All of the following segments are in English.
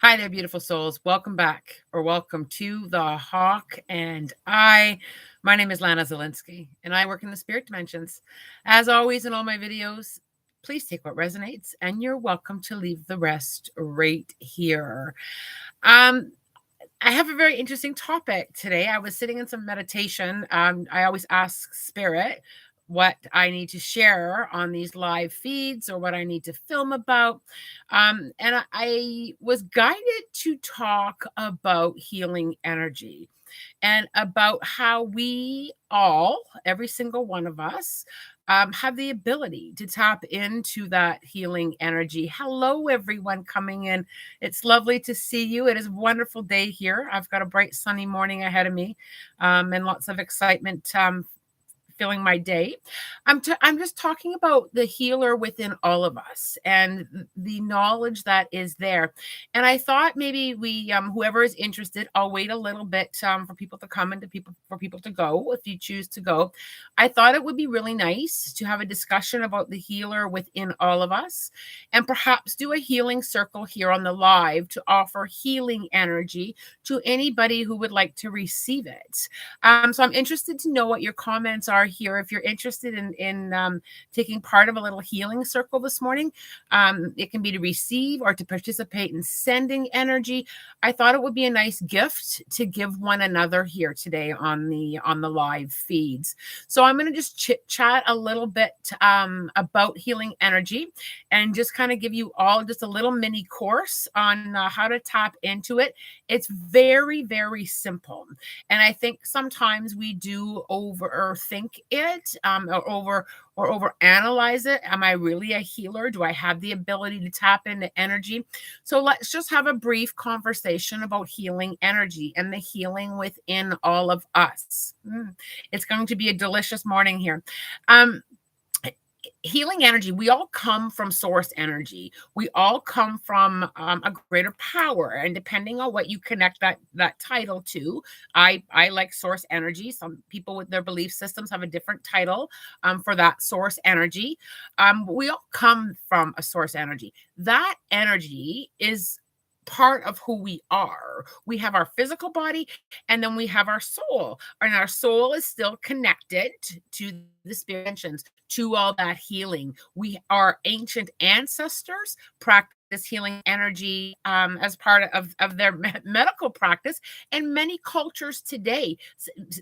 Hi there, beautiful souls. Welcome back or welcome to the Hawk and I. My name is Lana Zelinsky and I work in the spirit dimensions. As always, in all my videos, please take what resonates and you're welcome to leave the rest right here. Um, I have a very interesting topic today. I was sitting in some meditation. I always ask spirit what I need to share on these live feeds or what I need to film about. And I was guided to talk about healing energy and about how we all, every single one of us, have the ability to tap into that healing energy. Hello, everyone coming in. It's lovely to see you. It is a wonderful day here. I've got a bright, sunny morning ahead of me and lots of excitement filling my day. I'm just talking about the healer within all of us and the knowledge that is there. And I thought maybe we, whoever is interested, I'll wait a little bit for people to come and for people to go if you choose to go. I thought it would be really nice to have a discussion about the healer within all of us, and perhaps do a healing circle here on the live to offer healing energy to anybody who would like to receive it. So I'm interested to know what your comments are here. If you're interested in taking part of a little healing circle this morning, it can be to receive or to participate in sending energy. I thought it would be a nice gift to give one another here today on the live feeds. So I'm going to just chit chat a little bit about healing energy and just kind of give you all just a little mini course on how to tap into it. It's very, very simple. And I think sometimes we do overthink it, or over analyze it. Am I really a healer? Do I have the ability to tap into energy? So let's just have a brief conversation about healing energy and the healing within all of us. It's going to be a delicious morning here. Um, Healing energy, we all come from source energy. We all come from a greater power, and depending on what you connect that title to, I like source energy. Some people with their belief systems have a different title for that source energy. We all come from a source energy. That energy is part of who we are. We have our physical body and then we have our soul, and our soul is still connected to the spirit dimensions, to all that healing. Our ancient ancestors practice healing energy as part of their medical practice, and many cultures today,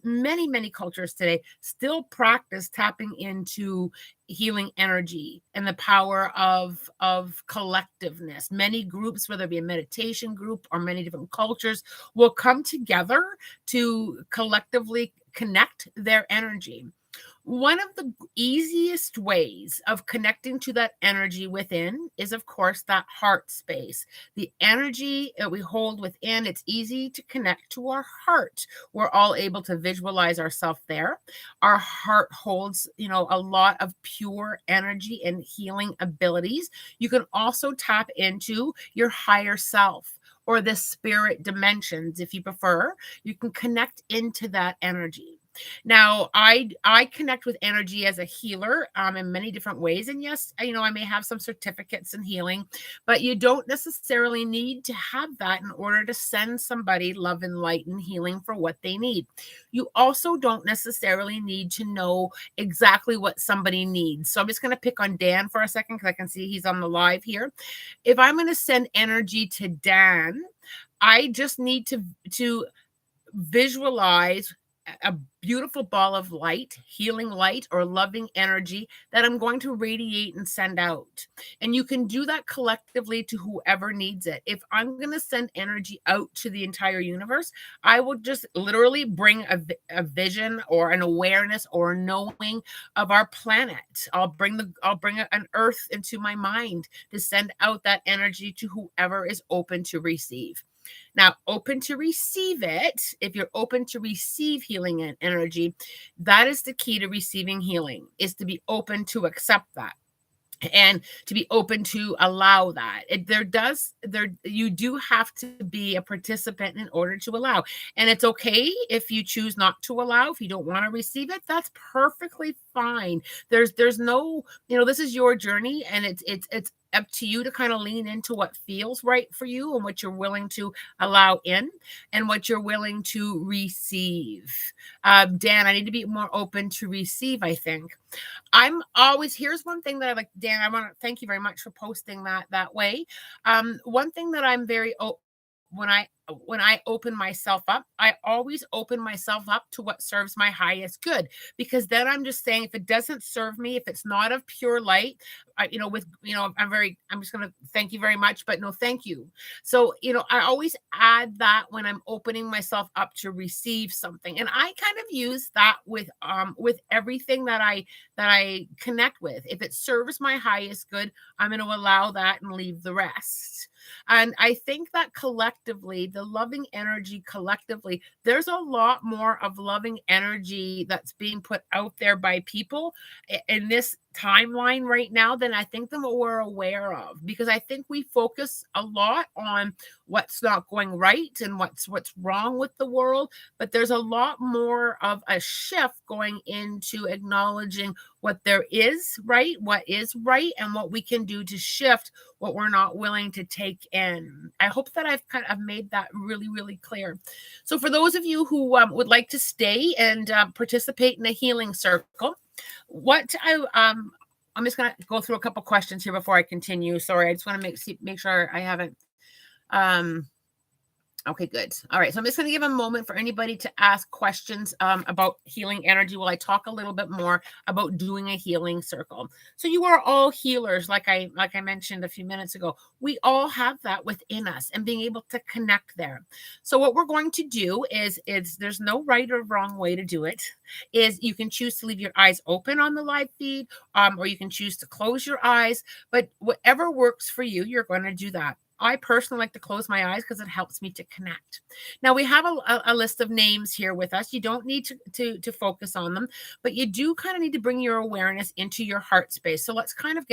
many cultures today still practice tapping into healing energy and the power of collectiveness. Many groups, whether it be a meditation group or many different cultures, will come together to collectively connect their energy. One of the easiest ways of connecting to that energy within is, of course, that heart space. The energy that we hold within, it's easy to connect to our heart. We're all able to visualize ourselves there. Our heart holds, a lot of pure energy and healing abilities. You can also tap into your higher self or the spirit dimensions, if you prefer. You can connect into that energy. Now, I connect with energy as a healer in many different ways. And yes, I may have some certificates in healing, but you don't necessarily need to have that in order to send somebody love and light and healing for what they need. You also don't necessarily need to know exactly what somebody needs. So I'm just going to pick on Dan for a second because I can see he's on the live here. If I'm going to send energy to Dan, I just need to visualize a beautiful ball of light, healing light, or loving energy that I'm going to radiate and send out. And you can do that collectively to whoever needs it. If I'm going to send energy out to the entire universe, I will just literally bring a vision or an awareness or knowing of our planet. I'll bring an earth into my mind to send out that energy to whoever is open to receive. Now, open to receive it, if you're open to receive healing and energy, that is the key to receiving healing, is to be open to accept that and to be open to allow that. You do have to be a participant in order to allow. And it's okay if you choose not to allow, if you don't want to receive it, that's perfectly fine. There's no, this is your journey, and it's up to you to kind of lean into what feels right for you and what you're willing to allow in and what you're willing to receive. Dan, I need to be more open to receive, I think. I'm always here's one thing that I like, Dan. I want to thank you very much for posting that way. One thing that I'm very when I open myself up, I always open myself up to what serves my highest good, because then I'm just saying, if it doesn't serve me, if it's not of pure light, I'm just going to thank you very much, but no, thank you. So, I always add that when I'm opening myself up to receive something. And I kind of use that with everything that I connect with. If it serves my highest good, I'm going to allow that and leave the rest. And I think that collectively, the loving energy collectively, there's a lot more of loving energy that's being put out there by people in this timeline right now than I think that we're aware of, because I think we focus a lot on what's not going right and what's wrong with the world, but there's a lot more of a shift going into acknowledging what there is right, what is right, and what we can do to shift what we're not willing to take in. I hope that I've kind of made that really, really clear. So for those of you who would like to stay and participate in a healing circle, I'm just going to go through a couple questions here before I continue. Sorry, I just want to make sure I haven't. Okay, good. All right. So I'm just going to give a moment for anybody to ask questions about healing energy while I talk a little bit more about doing a healing circle. So you are all healers, like I mentioned a few minutes ago. We all have that within us and being able to connect there. So what we're going to do is there's no right or wrong way to do it. Is you can choose to leave your eyes open on the live feed, or you can choose to close your eyes. But whatever works for you, you're going to do that. I personally like to close my eyes because it helps me to connect. Now we have a list of names here with us. You don't need to focus on them, but you do kind of need to bring your awareness into your heart space. So let's kind of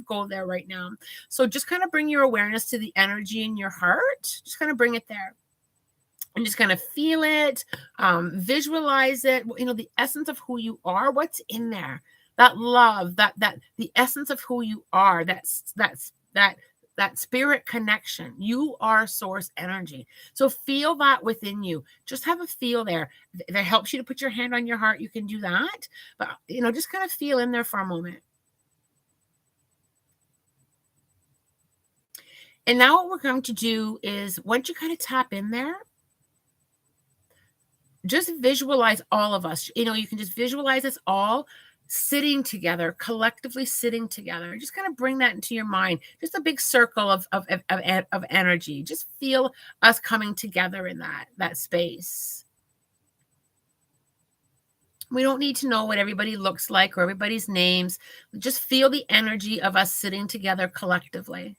go there right now. So just kind of bring your awareness to the energy in your heart. Just kind of bring it there. And just kind of feel it, visualize it, the essence of who you are, what's in there, that love, that the essence of who you are, that spirit connection. You are source energy. So feel that within you. Just have a feel there. If it helps you to put your hand on your heart, you can do that. But, just kind of feel in there for a moment. And now what we're going to do is, once you kind of tap in there, just visualize all of us. You can just visualize us all sitting together, collectively sitting together. Just kind of bring that into your mind. Just a big circle of energy. Just feel us coming together in that space. We don't need to know what everybody looks like or everybody's names. Just feel the energy of us sitting together collectively.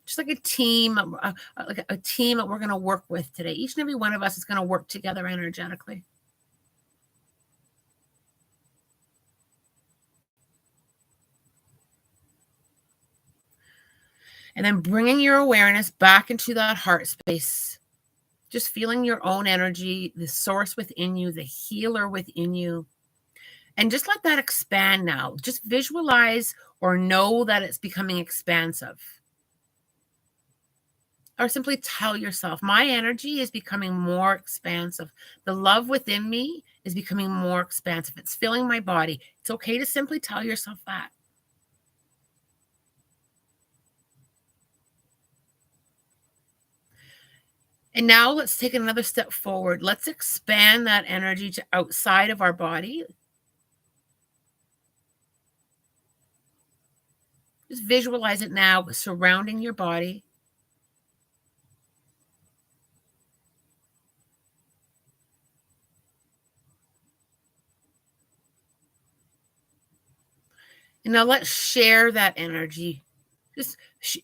Just like a team, like a team that we're going to work with today. Each and every one of us is going to work together energetically. And then bringing your awareness back into that heart space. Just feeling your own energy, the source within you, the healer within you. And just let that expand now. Just visualize or know that it's becoming expansive. Or simply tell yourself, my energy is becoming more expansive. The love within me is becoming more expansive. It's filling my body. It's okay to simply tell yourself that. And now let's take another step forward. Let's expand that energy to outside of our body. Just visualize it now surrounding your body. And now let's share that energy. Just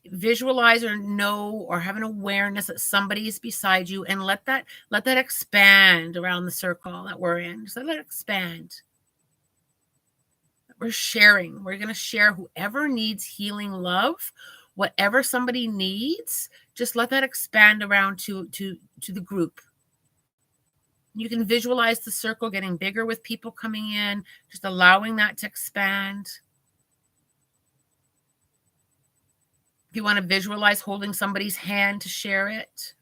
visualize or know or have an awareness that somebody is beside you, and let that expand around the circle that we're in. Just let it expand. We're sharing. We're going to share whoever needs healing love, whatever somebody needs. Just let that expand around to the group. You can visualize the circle getting bigger with people coming in, just allowing that to expand. If you want to visualize holding somebody's hand to share it.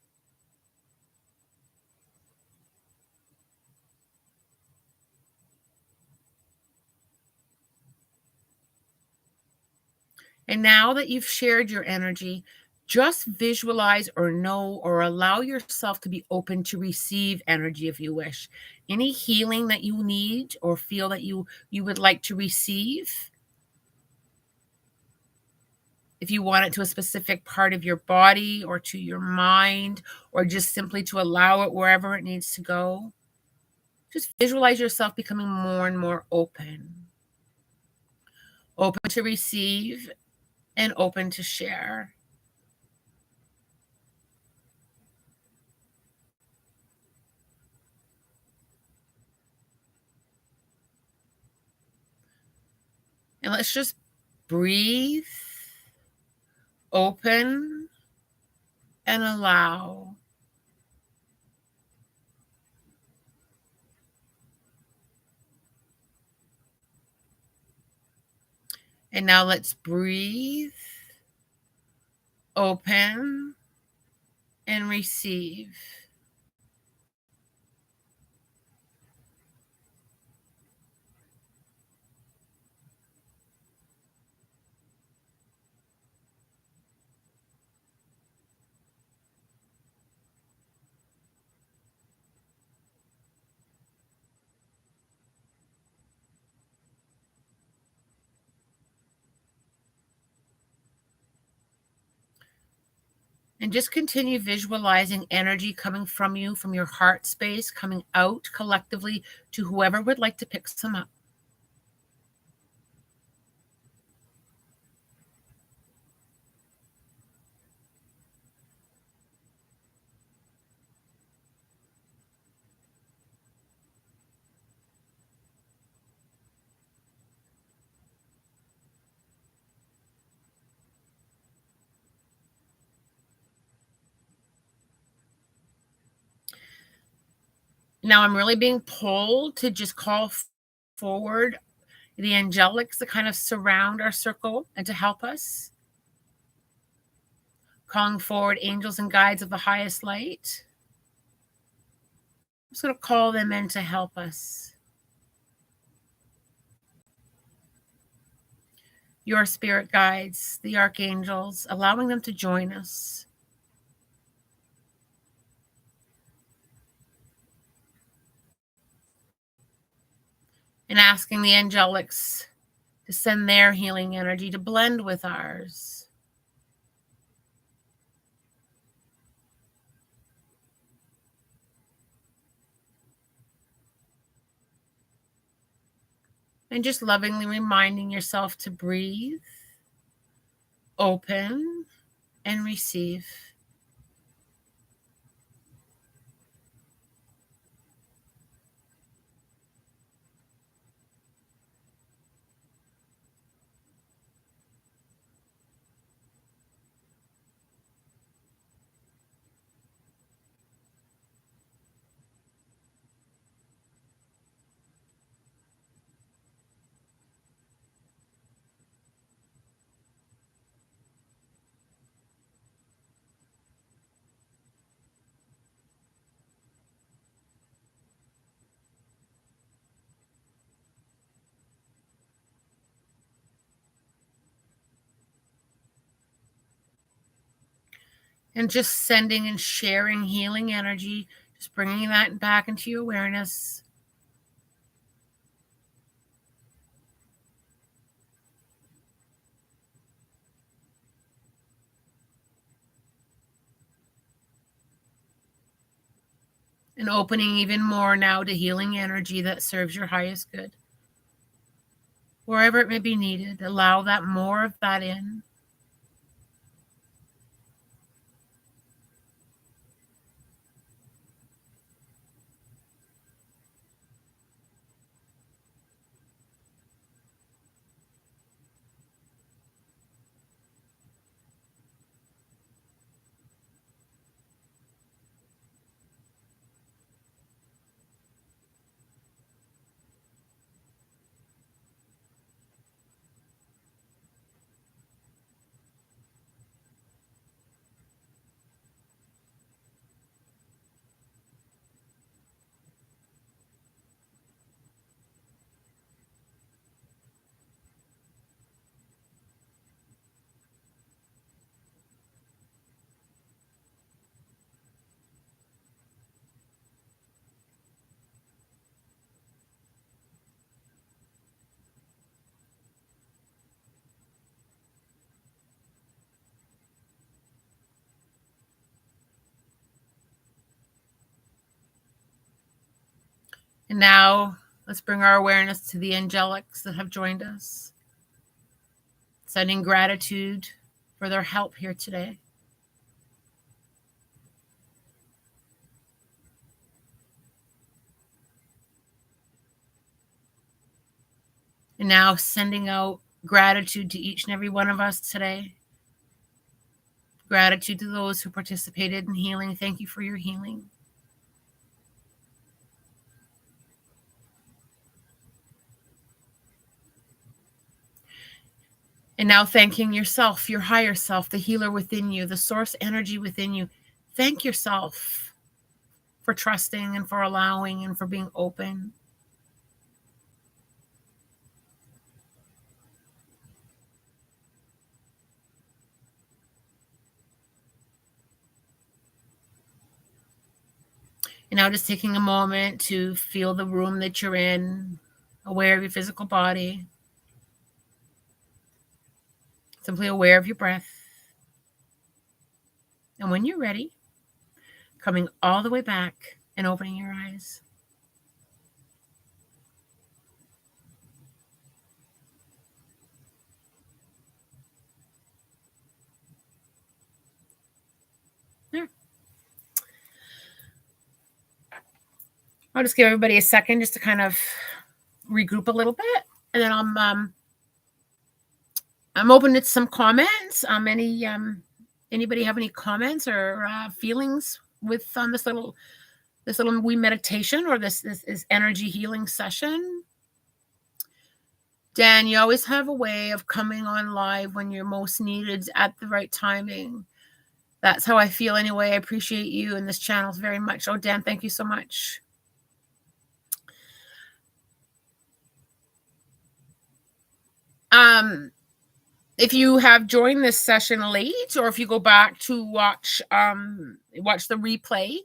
And now that you've shared your energy, just visualize or know or allow yourself to be open to receive energy if you wish. Any healing that you need or feel that you would like to receive. If you want it to a specific part of your body or to your mind, or just simply to allow it wherever it needs to go. Just visualize yourself becoming more and more open. Open to receive and open to share. And let's just breathe, open, and allow. And now let's breathe, open, and receive. And just continue visualizing energy coming from you, from your heart space, coming out collectively to whoever would like to pick some up. Now I'm really being pulled to just call forward the angelics to kind of surround our circle and to help us. Calling forward angels and guides of the highest light. I'm just going to call them in to help us. Your spirit guides, the archangels, allowing them to join us. And asking the angelics to send their healing energy to blend with ours. And just lovingly reminding yourself to breathe, open, and receive. And just sending and sharing healing energy, just bringing that back into your awareness. And opening even more now to healing energy that serves your highest good. Wherever it may be needed, allow that more of that in. And now let's bring our awareness to the angelics that have joined us, sending gratitude for their help here today. And now sending out gratitude to each and every one of us today. Gratitude to those who participated in healing. Thank you for your healing. And now thanking yourself, your higher self, the healer within you, the source energy within you. Thank yourself for trusting and for allowing and for being open. And now just taking a moment to feel the room that you're in, aware of your physical body, simply aware of your breath. And when you're ready, coming all the way back and opening your eyes. There. I'll just give everybody a second just to kind of regroup a little bit, and then I'm open to some comments. Anybody have any comments or feelings with this little wee meditation or this energy healing session? Dan, you always have a way of coming on live when you're most needed at the right timing. That's how I feel anyway. I appreciate you and this channel very much. Oh, Dan, thank you so much. If you have joined this session late, or if you go back to watch the replay,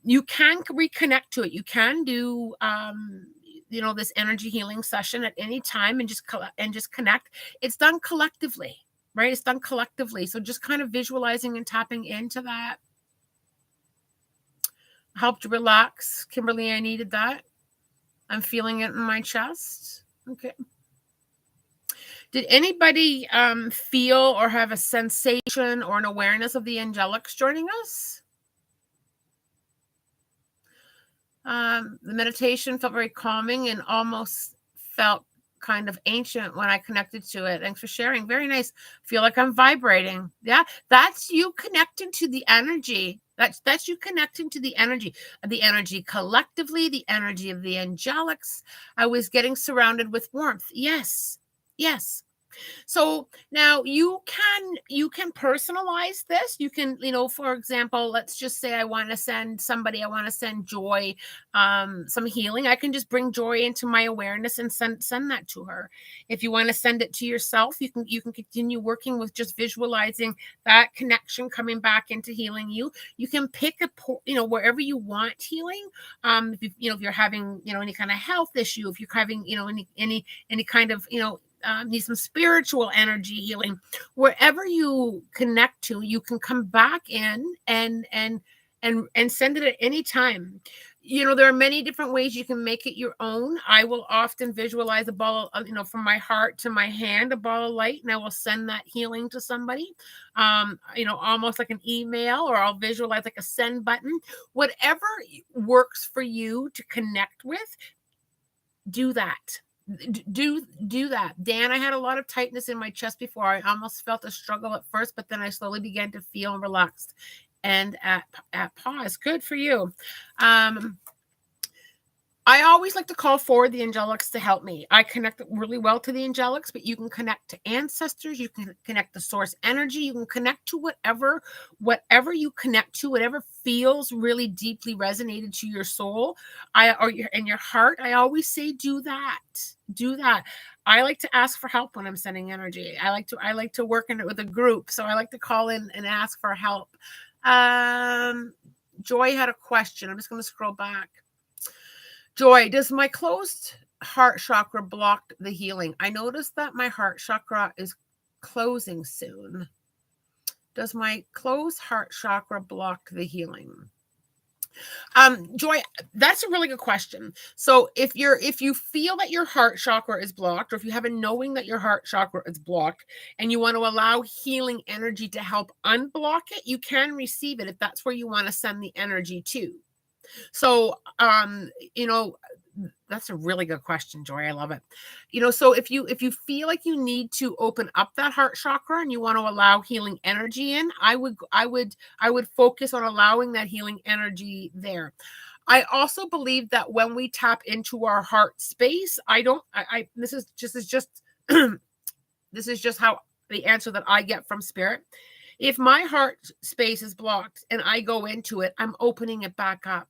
you can reconnect to it. You can do this energy healing session at any time and just connect. It's done collectively, right? It's done collectively. So just kind of visualizing and tapping into that helped relax. Kimberly, I needed that. I'm feeling it in my chest. Okay. Did anybody feel or have a sensation or an awareness of the angelics joining us? The meditation felt very calming and almost felt kind of ancient when I connected to it. Thanks for sharing. Very nice. Feel like I'm vibrating. Yeah, that's you connecting to the energy. That's you connecting to the energy collectively, the energy of the angelics. I was getting surrounded with warmth. Yes. So now you can personalize this. You can, for example, let's just say I want to send Joy some healing. I can just bring Joy into my awareness and send that to her. If you want to send it to yourself, you can continue working with just visualizing that connection coming back into healing you. You can pick wherever you want healing. If you're having any kind of health issue, if you're having any kind of need some spiritual energy healing, wherever you connect to, you can come back in and send it at any time. There are many different ways you can make it your own. I will often visualize a ball of, from my heart to my hand, a ball of light, and I will send that healing to somebody, almost like an email, or I'll visualize like a send button. Whatever works for you to connect with, do that. Do that. Dan, I had a lot of tightness in my chest before. I almost felt a struggle at first, but then I slowly began to feel relaxed and at pause. Good for you. I always like to call forward the angelics to help me. I connect really well to the angelics, but you can connect to ancestors. You can connect to source energy. You can connect to whatever you connect to, whatever feels really deeply resonated to your soul, in your heart. I always say, do that. Do that. I like to ask for help when I'm sending energy. I like to work in it with a group, so I like to call in and ask for help. Joy had a question. I'm just going to scroll back. Joy, does my closed heart chakra block the healing? I noticed that my heart chakra is closing soon. Does my closed heart chakra block the healing? Joy, that's a really good question. So if you feel that your heart chakra is blocked, or if you have a knowing that your heart chakra is blocked and you want to allow healing energy to help unblock it, you can receive it if that's where you want to send the energy to. So, you know, that's a really good question, Joy. I love it. So if you feel like you need to open up that heart chakra and you want to allow healing energy in, I would focus on allowing that healing energy there. I also believe that when we tap into our heart space, I don't I this is just how the answer that I get from spirit. If my heart space is blocked and I go into it, I'm opening it back up.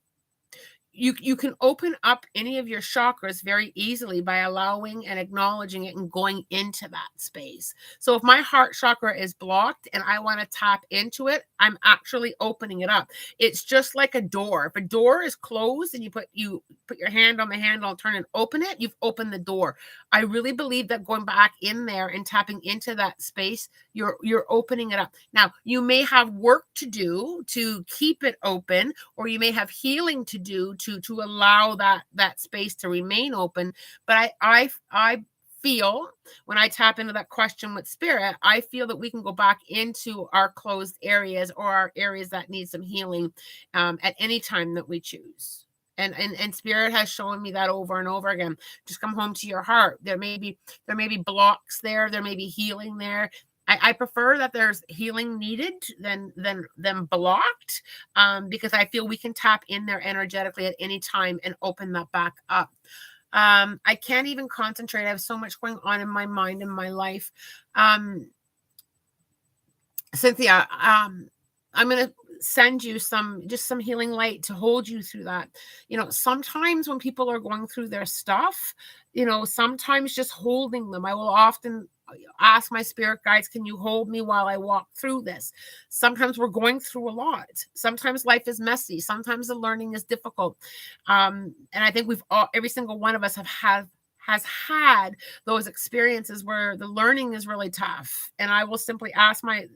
You can open up any of your chakras very easily by allowing and acknowledging it and going into that space. So if my heart chakra is blocked and I want to tap into it, I'm actually opening it up. It's just like a door. If a door is closed and you put your hand on the handle and turn and open it, you've opened the door. I really believe that going back in there and tapping into that space, you're opening it up. Now, you may have work to do to keep it open, or you may have healing to do to allow that space to remain open. But I feel when I tap into that question with spirit, I feel that we can go back into our closed areas or our areas that need some healing at any time that we choose. And spirit has shown me that over and over again. Just come home to your heart. There may be blocks there. There may be healing there. I prefer that there's healing needed than blocked, because I feel we can tap in there energetically at any time and open that back up. I can't even concentrate. I have so much going on in my mind and my life. Cynthia, I'm going to send you some healing light to hold you through that. Sometimes when people are going through their stuff, sometimes just holding them, I will often ask my spirit guides, can you hold me while I walk through this? Sometimes we're going through a lot. Sometimes life is messy. Sometimes the learning is difficult. And I think every single one of us has had those experiences where the learning is really tough. And I will simply ask my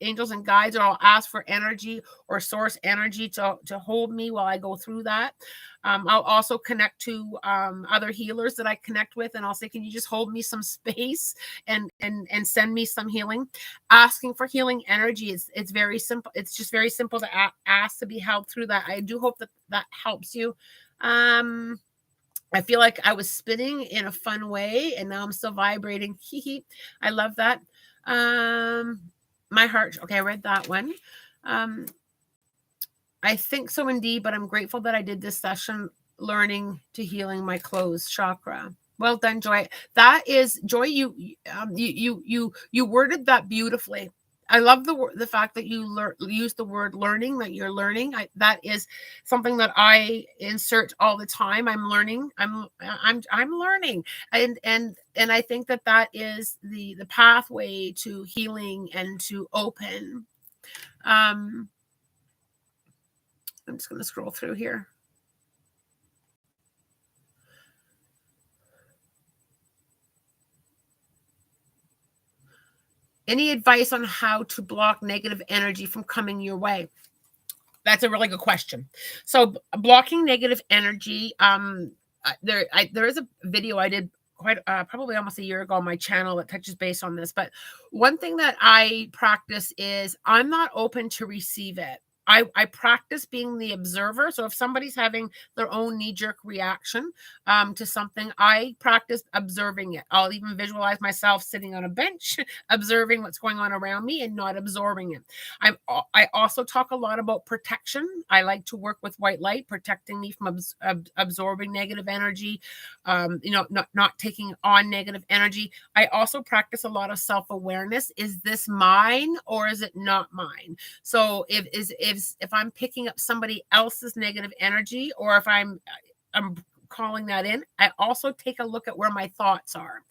angels and guides, or I'll ask for energy or source energy to hold me while I go through that. I'll also connect to other healers that I connect with, and I'll say, can you just hold me some space and send me some healing? Asking for healing energy it's very simple. It's just very simple to ask to be held through that. I do hope that helps you. I feel like I was spinning in a fun way, and now I'm still vibrating. I love that. My heart. Okay, I read that one. I think so indeed, but I'm grateful that I did this session learning to healing my closed chakra. Well done, Joy. That is, Joy, you worded that beautifully. I love the fact that you use the word learning, that you're learning. That is something that I insert all the time. I'm learning. I'm learning, and I think that is the pathway to healing and to open. I'm just going to scroll through here. Any advice on how to block negative energy from coming your way? That's a really good question. So blocking negative energy, there is a video I did quite probably almost a year ago on my channel that touches base on this. But one thing that I practice is I'm not open to receive it. I practice being the observer. So if somebody's having their own knee-jerk reaction to something, I practice observing it. I'll even visualize myself sitting on a bench, observing what's going on around me and not absorbing it. I also talk a lot about protection. I like to work with white light, protecting me from absorbing negative energy, not taking on negative energy. I also practice a lot of self-awareness. Is this mine or is it not mine? So if I'm picking up somebody else's negative energy, or if I'm calling that in, I also take a look at where my thoughts are.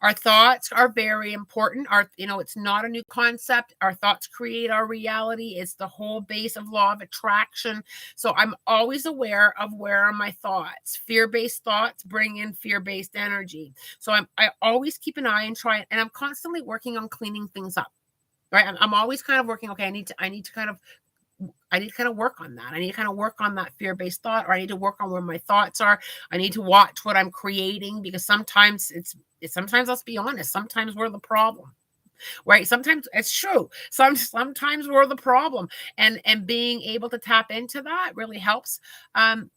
Our thoughts are very important. It's not a new concept. Our thoughts create our reality. It's the whole base of law of attraction. So I'm always aware of where are my thoughts. Fear-based thoughts bring in fear-based energy. So I always keep an eye and try, and I'm constantly working on cleaning things up. Right? I'm always kind of working. Okay, I need to kind of work on that. I need to kind of work on that fear-based thought, or I need to work on where my thoughts are. I need to watch what I'm creating, because sometimes sometimes, let's be honest, sometimes we're the problem. Right? Sometimes it's true. Sometimes we're the problem, and being able to tap into that really helps. Um,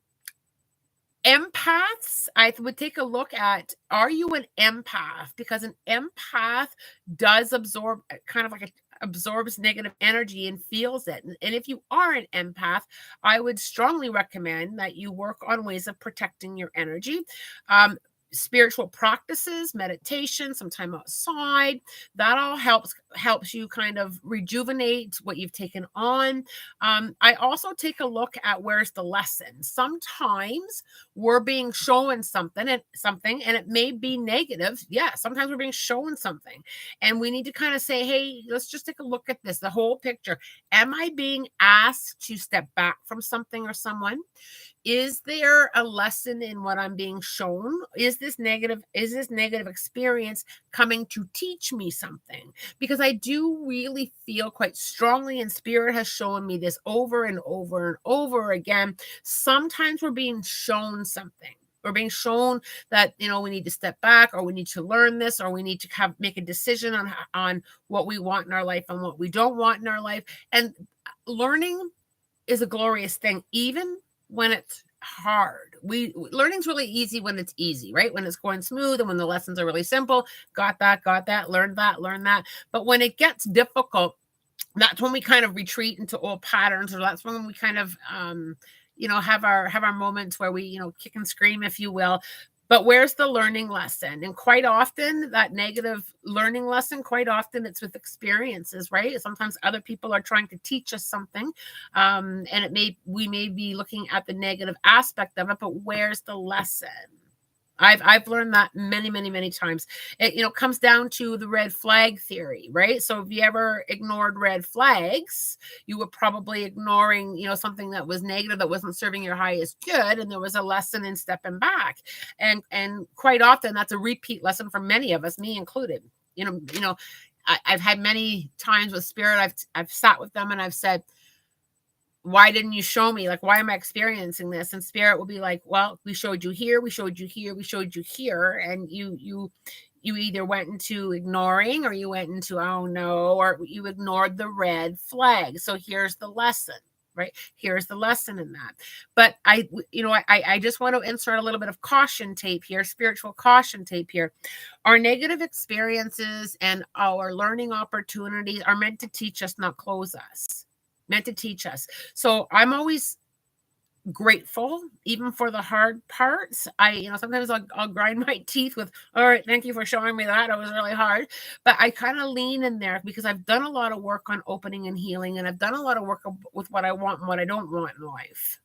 Empaths, I would take a look at, are you an empath? Because an empath does absorb, kind of like absorbs negative energy and feels it. And if you are an empath, I would strongly recommend that you work on ways of protecting your energy. Spiritual practices, meditation, some time outside, that all helps you kind of rejuvenate what you've taken on. I also take a look at, where's the lesson. Sometimes we're being shown something, and it may be negative. Yeah, sometimes we're being shown something, and we need to kind of say, hey, let's just take a look at this, the whole picture. Am I being asked to step back from something or someone? Is there a lesson in what I'm being shown? Is this negative experience coming to teach me something? Because I do really feel quite strongly, and spirit has shown me this over and over and over again. Sometimes we're being shown something. We're being shown that, we need to step back, or we need to learn this, or we need to make a decision on what we want in our life and what we don't want in our life. And learning is a glorious thing, even when it's hard. Learning's really easy when it's easy, right? When it's going smooth and when the lessons are really simple. Got that, learn that. But when it gets difficult, that's when we kind of retreat into old patterns, or that's when we kind of have our moments where we kick and scream, if you will. But where's the learning lesson? And quite often, that negative learning lesson, quite often it's with experiences, right? Sometimes other people are trying to teach us something, and we may be looking at the negative aspect of it, but where's the lesson? I've learned that many, many, many times. It comes down to the red flag theory, right? So if you ever ignored red flags, you were probably ignoring, something that was negative, that wasn't serving your highest good, and there was a lesson in stepping back. And quite often that's a repeat lesson for many of us, me included. I've had many times with spirit, I've sat with them and I've said, why didn't you show me? Like, why am I experiencing this? And spirit will be like, well, we showed you here, we showed you here, we showed you here. And you either went into ignoring, or you went into, oh no, or you ignored the red flag. So here's the lesson, right? Here's the lesson in that. But I just want to insert a little bit of caution tape here, spiritual caution tape here. Our negative experiences and our learning opportunities are meant to teach us, not close us. Meant to teach us. So I'm always grateful, even for the hard parts. Sometimes I'll grind my teeth with, all right, thank you for showing me that. It was really hard. But I kind of lean in there, because I've done a lot of work on opening and healing, and I've done a lot of work with what I want and what I don't want in life.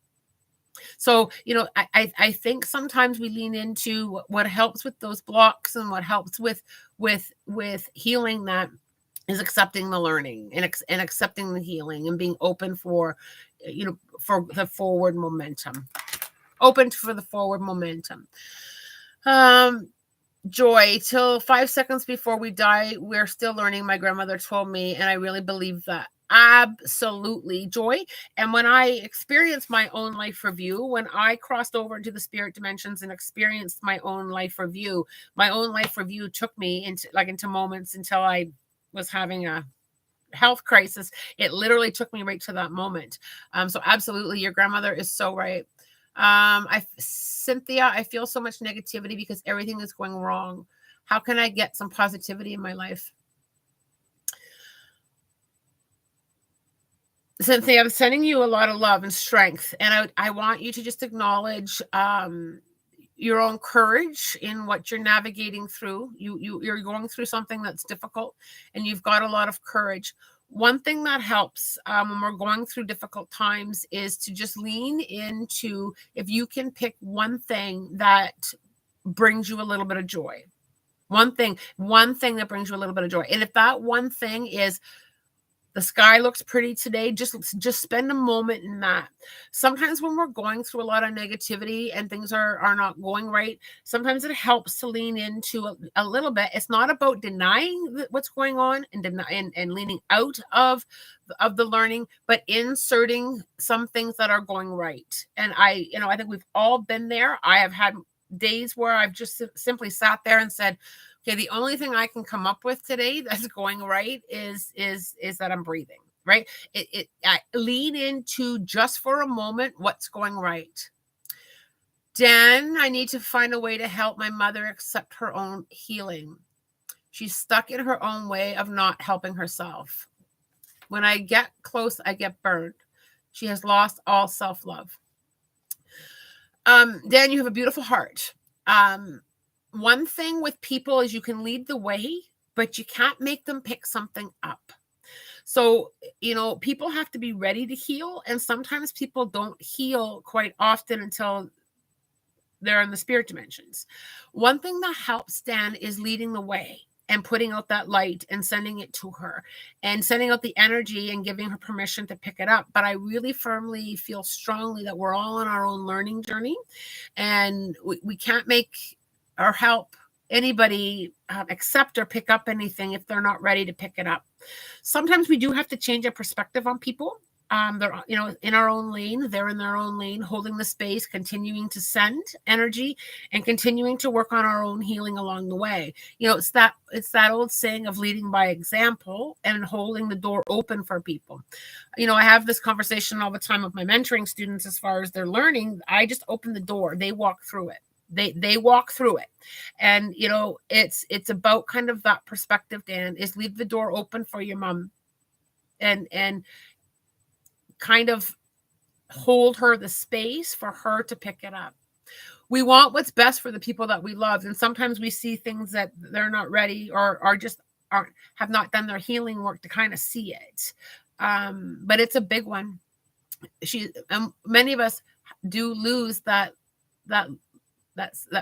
So, I think sometimes we lean into what helps with those blocks, and what helps with healing that is accepting the learning, and accepting the healing, and being open for the forward momentum. Open for the forward momentum. Joy, till 5 seconds before we die, we're still learning, my grandmother told me, and I really believe that. Absolutely, Joy. And when I experienced my own life review, when I crossed over into the spirit dimensions and experienced my own life review took me into moments until I was having a health crisis. It literally took me right to that moment. So absolutely, your grandmother is so right. Cynthia, I feel so much negativity because everything is going wrong. How can I get some positivity in my life? Cynthia, I'm sending you a lot of love and strength, and I want you to just acknowledge your own courage in what you're navigating through. You're going through something that's difficult, and you've got a lot of courage. One thing that helps when we're going through difficult times is to just lean into, if you can pick one thing that brings you a little bit of joy. One thing that brings you a little bit of joy. And if that one thing is The sky looks pretty today. Just spend a moment in that. Sometimes when we're going through a lot of negativity and things are not going right, sometimes it helps to lean into a little bit. It's not about denying what's going on and leaning out of the learning, but inserting some things that are going right. And I think we've all been there. I have had days where I've just simply sat there and said, okay, the only thing I can come up with today that's going right is that I'm breathing, right? I lean into just for a moment what's going right. Dan, I need to find a way to help my mother accept her own healing. She's stuck in her own way of not helping herself. When I get close, I get burned. She has lost all self-love. Dan, you have a beautiful heart. One thing with people is you can lead the way, but you can't make them pick something up. So, people have to be ready to heal. And sometimes people don't heal quite often until they're in the spirit dimensions. One thing that helps Dan is leading the way and putting out that light and sending it to her and sending out the energy and giving her permission to pick it up. But I really firmly feel strongly that we're all on our own learning journey, and we can't make or help anybody accept or pick up anything if they're not ready to pick it up. Sometimes we do have to change our perspective on people. They're in our own lane, they're in their own lane, holding the space, continuing to send energy and continuing to work on our own healing along the way. It's that old saying of leading by example and holding the door open for people. I have this conversation all the time with my mentoring students. As far as their learning, I just open the door, they walk through it. They walk through it. And it's about kind of that perspective, Dan, is leave the door open for your mom and kind of hold her the space for her to pick it up. We want what's best for the people that we love, and sometimes we see things that they're not ready or have not done their healing work to kind of see it. But it's a big one. Many of us do lose that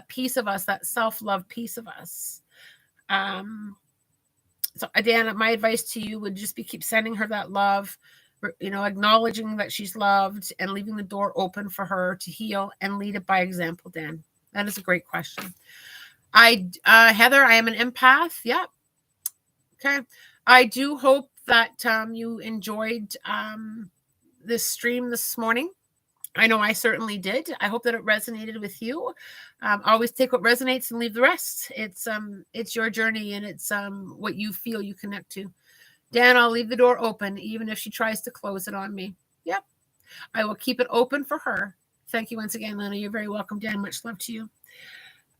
piece of us, that self-love piece of us. So Dan, my advice to you would just be keep sending her that love, acknowledging that she's loved and leaving the door open for her to heal and lead it by example. Dan, that is a great question. Heather, I am an empath. Yeah. Okay. I do hope that you enjoyed this stream this morning. I know I certainly did. I hope that it resonated with you. Always take what resonates and leave the rest. It's your journey, and it's what you feel you connect to. Dan, I'll leave the door open, even if she tries to close it on me. Yep. I will keep it open for her. Thank you once again, Lena. You're very welcome, Dan. Much love to you.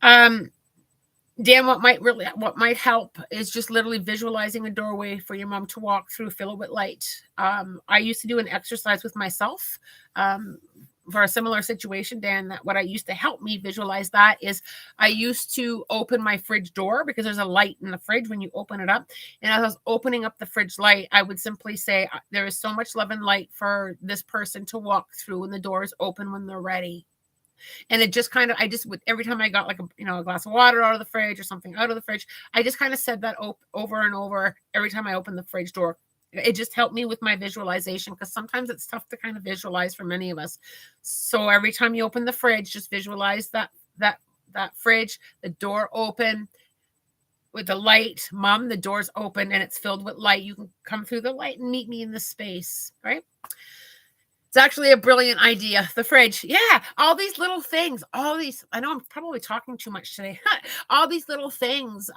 Dan, what might help is just literally visualizing a doorway for your mom to walk through, fill it with light. I used to do an exercise with myself for a similar situation, Dan. That what I used to help me visualize that is I used to open my fridge door because there's a light in the fridge when you open it up. And as I was opening up the fridge light, I would simply say, there is so much love and light for this person to walk through when the door is open when they're ready. And it just kind of, every time I got like a glass of water out of the fridge or something out of the fridge, I just kind of said that over and over every time I opened the fridge door. It just helped me with my visualization, because sometimes it's tough to kind of visualize for many of us. So every time you open the fridge, just visualize that fridge, the door open with the light. Mom, the door's open and it's filled with light. You can come through the light and meet me in the space, right? It's actually a brilliant idea. The fridge. Yeah. All these little things, I know I'm probably talking too much today. All these little things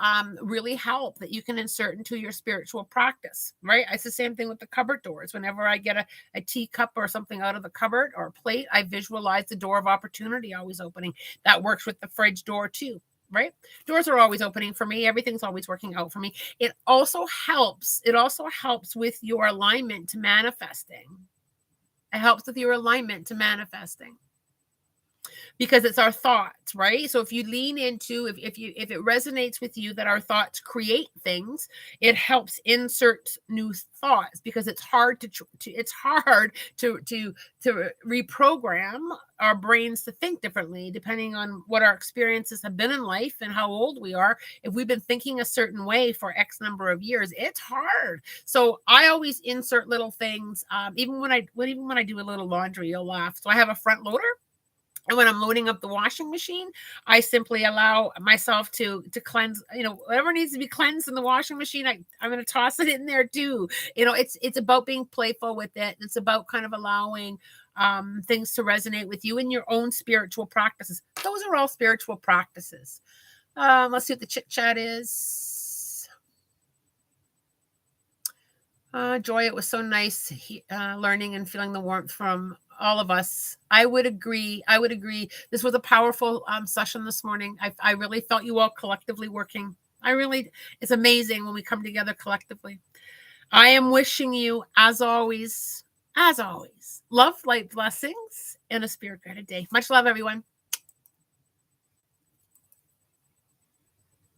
really help that you can insert into your spiritual practice, right? It's the same thing with the cupboard doors. Whenever I get a teacup or something out of the cupboard or a plate, I visualize the door of opportunity always opening. That works with the fridge door too, right? Doors are always opening for me. Everything's always working out for me. It also helps with your alignment to manifesting. It helps with your alignment to manifesting. because it's our thoughts, right? So if you lean into, if it resonates with you that our thoughts create things, it helps insert new thoughts, because it's hard it's hard to reprogram our brains to think differently depending on what our experiences have been in life and how old we are. If we've been thinking a certain way for X number of years, it's hard. So I always insert little things, even when I do a little laundry, you'll laugh. So I have a front loader, and when I'm loading up the washing machine, I simply allow myself to cleanse, whatever needs to be cleansed in the washing machine. I'm going to toss it in there too. It's about being playful with it. It's about kind of allowing things to resonate with you in your own spiritual practices. Those are all spiritual practices. Let's see what the chit chat is. Joy, it was so nice learning and feeling the warmth from all of us. I would agree. This was a powerful session this morning. I really felt you all collectively working. It's amazing when we come together collectively. I am wishing you, as always, love, light, blessings, and a spirit guided day. Much love, everyone.